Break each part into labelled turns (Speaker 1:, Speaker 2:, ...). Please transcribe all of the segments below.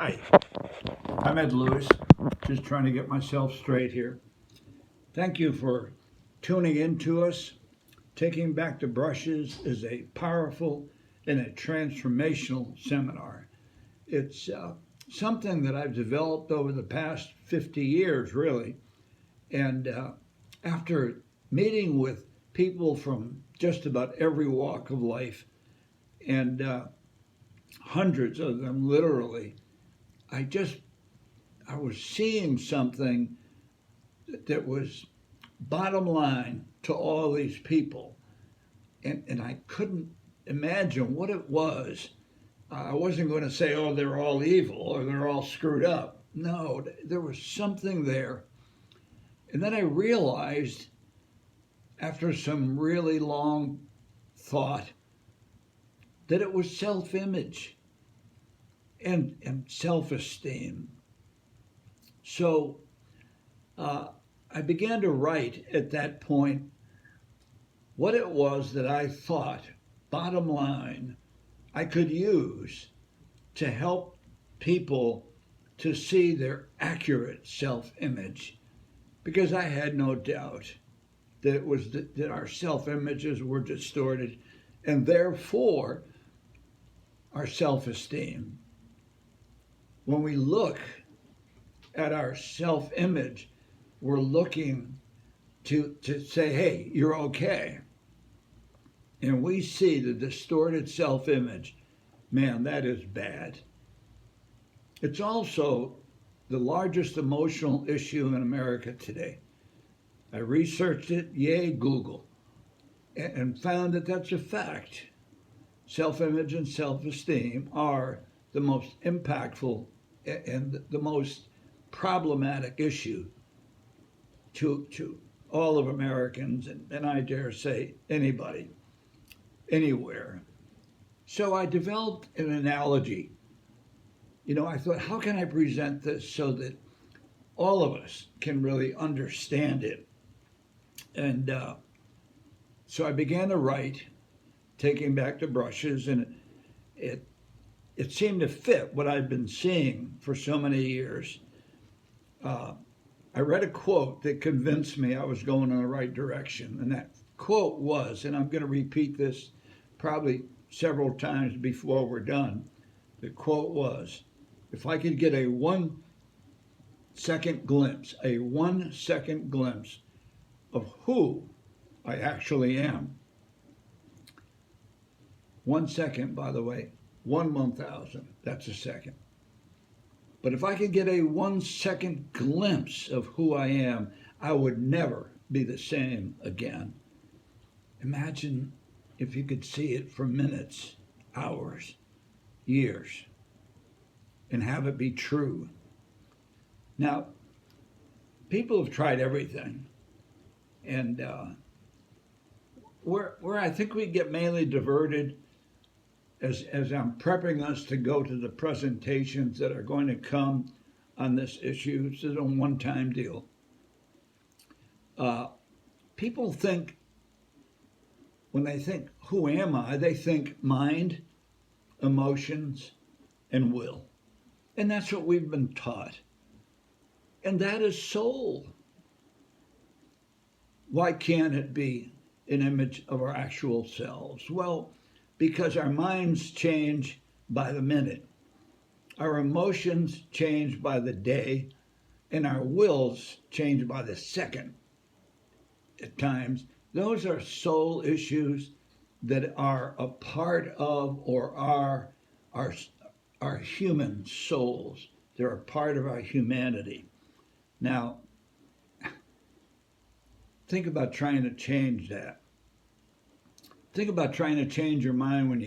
Speaker 1: Hi, I'm Ed Lewis, just trying to get myself straight here. Thank you for tuning in to us. Taking Back the Brushes is a powerful and a transformational seminar. It's something that I've developed over the past 50 years, really. And after meeting with people from just about every walk of life, and hundreds of them literally, I just I was seeing something that was bottom line to all these people, and I couldn't imagine what it was. I wasn't going to say, oh, they're all evil or they're all screwed up. No, there was something there. And then I realized, after some really long thought, that it was self image and self esteem. So I began to write at that point what it was that I thought, bottom line, I could use to help people to see their accurate self image. Because I had no doubt that that our self images were distorted, and therefore our self esteem. When we look at our self image, we're looking to say, hey, you're okay. And we see the distorted self image, man, that is bad. It's also the largest emotional issue in America today. I researched it, yay, Google, and found that that's a fact. Self image and self esteem are the most impactful and the most problematic issue to all of Americans, and I dare say anybody, anywhere. So I developed an analogy. I thought, how can I present this so that all of us can really understand it? And so I began to write, taking back the brushes, and it it seemed to fit what I've been seeing for so many years. Uh, I read a quote that convinced me I was going in the right direction, and that quote was, and I'm going to repeat this probably several times before we're done. The quote was, if I could get a 1 second glimpse of who I actually am. 1 second, by the way, 1/1000, that's a second. But if I could get a 1 second glimpse of who I am, I would never be the same again. Imagine if you could see it for minutes, hours, years, and have it be true. Now, people have tried everything, and where I think we get mainly diverted as I'm prepping us to go to the presentations that are going to come on this issue. This is a one-time deal. Uh, People think, when they think, who am I? They think mind, emotions, and will. And that's what we've been taught. And that is soul. Why can't it be an image of our actual selves? Well, because our minds change by the minute, our emotions change by the day, and our wills change by the second at times. Those are soul issues that are a part of or are our human souls. They're a part of our humanity. Now, think about trying to change that. Think about trying to change your mind when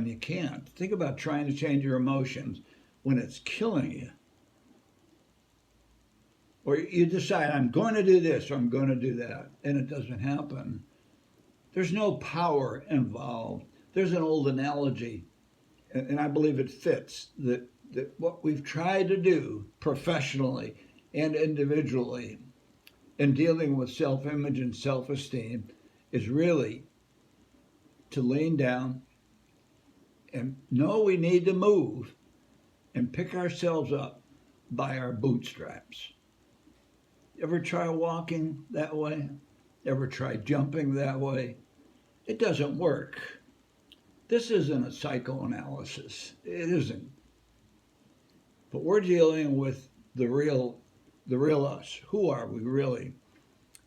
Speaker 1: you can't. Think about trying to change your emotions when it's killing you. Or you decide, I'm going to do this or I'm going to do that, and it doesn't happen. There's no power involved. There's an old analogy, and I believe it fits, that what we've tried to do professionally and individually in dealing with self-image and self-esteem is really to lean down and know we need to move, and pick ourselves up by our bootstraps. Ever try walking that way? Ever try jumping that way? It doesn't work. This isn't a psychoanalysis. It isn't. But we're dealing with the real us. Who are we really?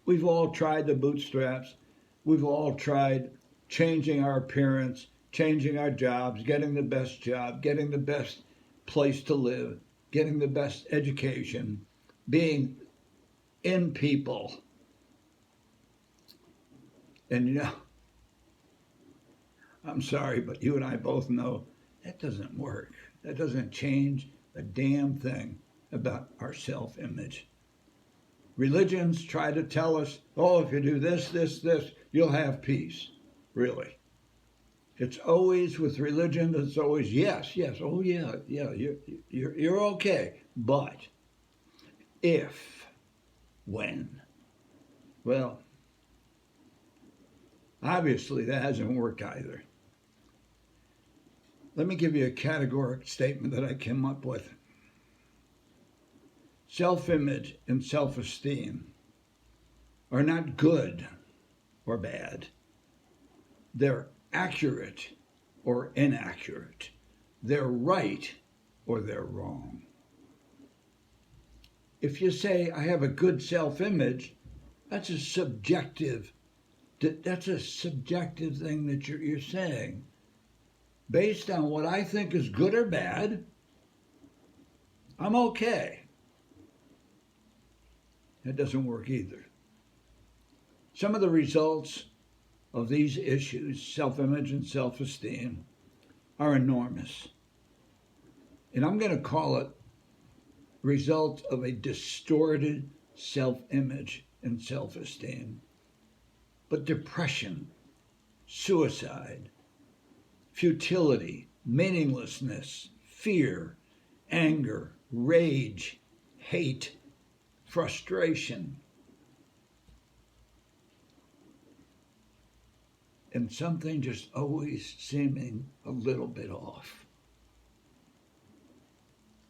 Speaker 1: We've all tried the bootstraps. We've all tried changing our appearance, changing our jobs, getting the best job, getting the best place to live, getting the best education, being in people. And I'm sorry, but you and I both know that doesn't work. That doesn't change a damn thing about our self image. Religions try to tell us, oh, if you do this, this, this, you'll have peace. Really. It's always with religion, it's always yes, yes, oh yeah, yeah, you're okay. But if, when, well, obviously that hasn't worked either. Let me give you a categorical statement that I came up with. Self-image and self-esteem are not good or bad. They're accurate or inaccurate. They're right or they're wrong. If you say, I have a good self-image, that's a subjective thing that you're saying. Based on what I think is good or bad, I'm okay. That doesn't work either. Some of the results of these issues, self-image and self-esteem, are enormous. And I'm going to call it result of a distorted self-image and self-esteem. But depression, suicide, futility, meaninglessness, fear, anger, rage, hate, frustration, and something just always seeming a little bit off.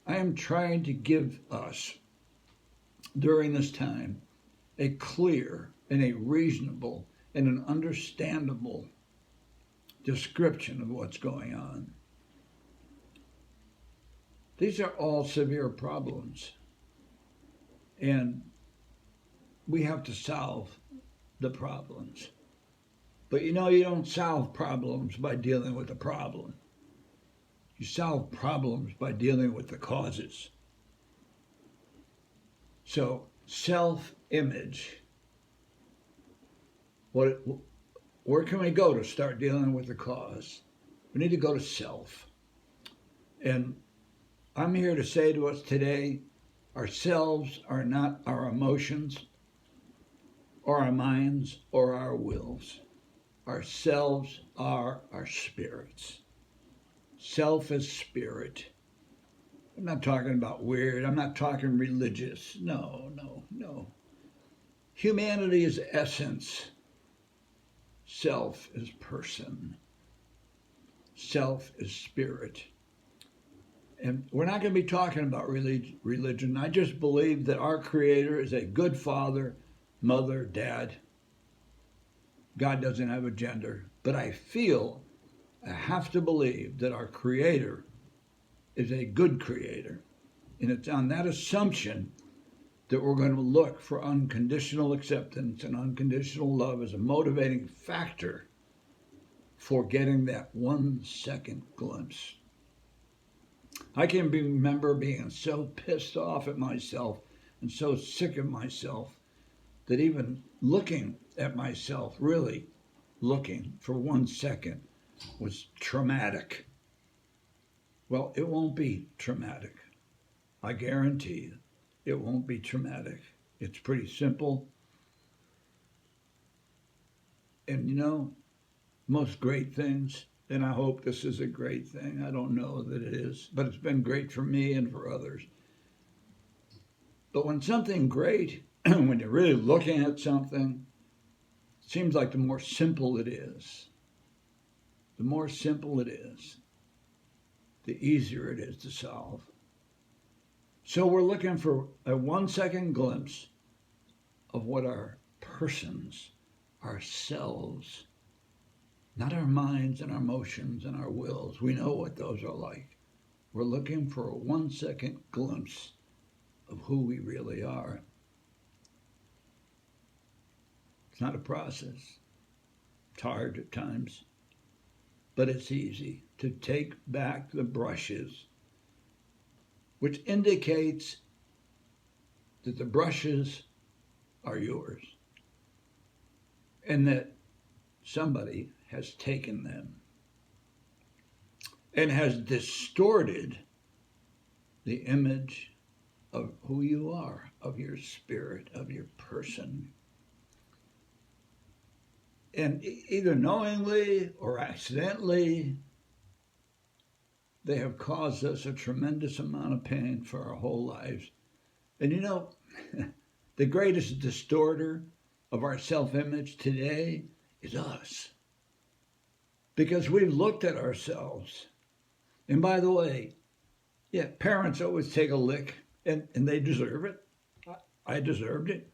Speaker 1: I am trying to give us, during this time, a clear and a reasonable and an understandable description of what's going on. These are all severe problems, and we have to solve the problems. But you don't solve problems by dealing with the problem. You solve problems by dealing with the causes. So, self-image. Where can we go to start dealing with the cause? We need to go to self. And I'm here to say to us today, ourselves are not our emotions, or our minds, or our wills. Ourselves are our spirits. Self is spirit. I'm not talking about weird. I'm not talking religious. No. Humanity is essence. Self is person. Self is spirit. And we're not going to be talking about religion. I just believe that our Creator is a good father, mother, dad. God doesn't have a gender. But I have to believe that our Creator is a good Creator. And it's on that assumption that we're going to look for unconditional acceptance and unconditional love as a motivating factor for getting that 1 second glimpse. I can remember being so pissed off at myself and so sick of myself that even looking at myself, really looking for 1 second, was traumatic. Well, it won't be traumatic. I guarantee you, it won't be traumatic. It's pretty simple. And most great things, and I hope this is a great thing. I don't know that it is, but it's been great for me and for others. But when something great, when you're really looking at something, it seems like the more simple it is. The more simple it is. the easier it is to solve. So we're looking for a 1 second glimpse of what our persons, ourselves, not our minds and our emotions and our wills. We know what those are like. We're looking for a 1 second glimpse of who we really are. It's not a process. It's hard at times, but it's easy to take back the brushes, which indicates that the brushes are yours and that somebody has taken them and has distorted the image of who you are, of your spirit, of your person. And either knowingly or accidentally, they have caused us a tremendous amount of pain for our whole lives. And you know, the greatest distorter of our self-image today is us. Because we've looked at ourselves. And by the way, yeah, parents always take a lick, and they deserve it. I deserved it.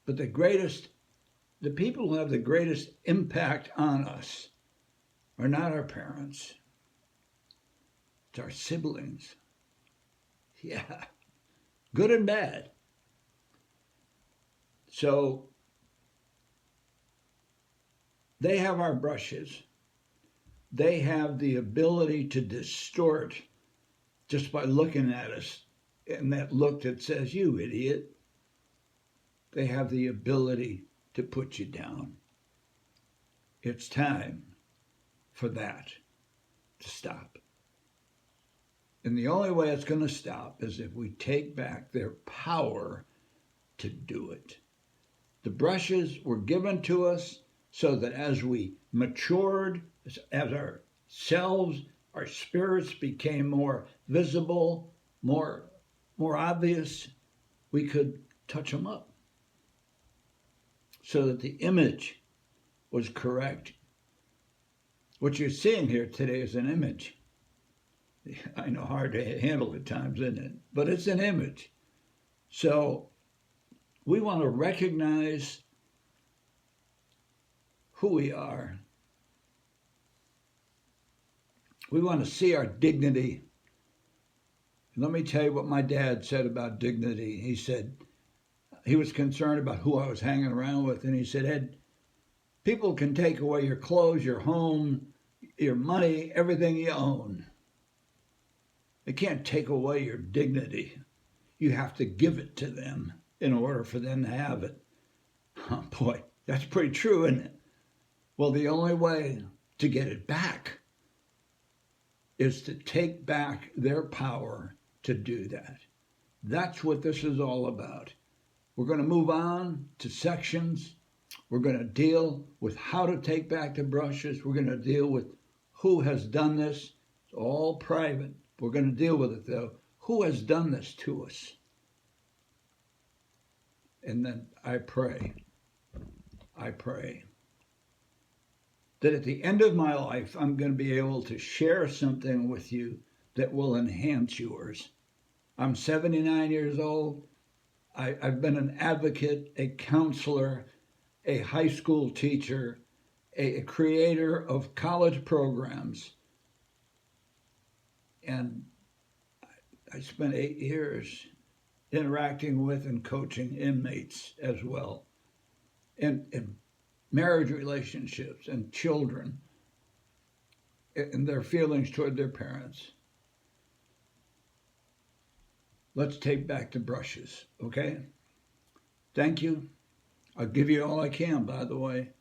Speaker 1: But the people who have the greatest impact on us are not our parents. It's our siblings. Yeah, good and bad. So they have our brushes. They have the ability to distort just by looking at us, and that look that says, "You idiot." They have the ability to put you down. It's time for that to stop. And the only way it's going to stop is if we take back their power to do it. The brushes were given to us so that as we matured, as our selves, our spirits became more visible, more obvious, we could touch them up so that the image was correct. What you're seeing here today is an image. I know, hard to handle at times, isn't it? But it's an image. So we want to recognize who we are. We want to see our dignity. Let me tell you what my dad said about dignity. He said he was concerned about who I was hanging around with. And he said, "Ed, people can take away your clothes, your home, your money, everything you own. They can't take away your dignity. You have to give it to them in order for them to have it." Oh boy, that's pretty true, isn't it? Well, the only way to get it back is to take back their power to do that. That's what this is all about. We're going to move on to sections. We're going to deal with how to take back the brushes. We're going to deal with who has done this. It's all private. We're going to deal with it, though. Who has done this to us? And then I pray that at the end of my life, I'm going to be able to share something with you that will enhance yours. I'm 79 years old. I've been an advocate, a counselor, a high school teacher, a creator of college programs. And I spent 8 years interacting with and coaching inmates as well, and marriage relationships and children and their feelings toward their parents. Let's take back the brushes, okay? Thank you. I'll give you all I can, by the way.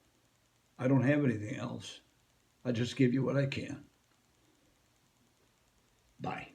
Speaker 1: I don't have anything else. I just give you what I can. Bye.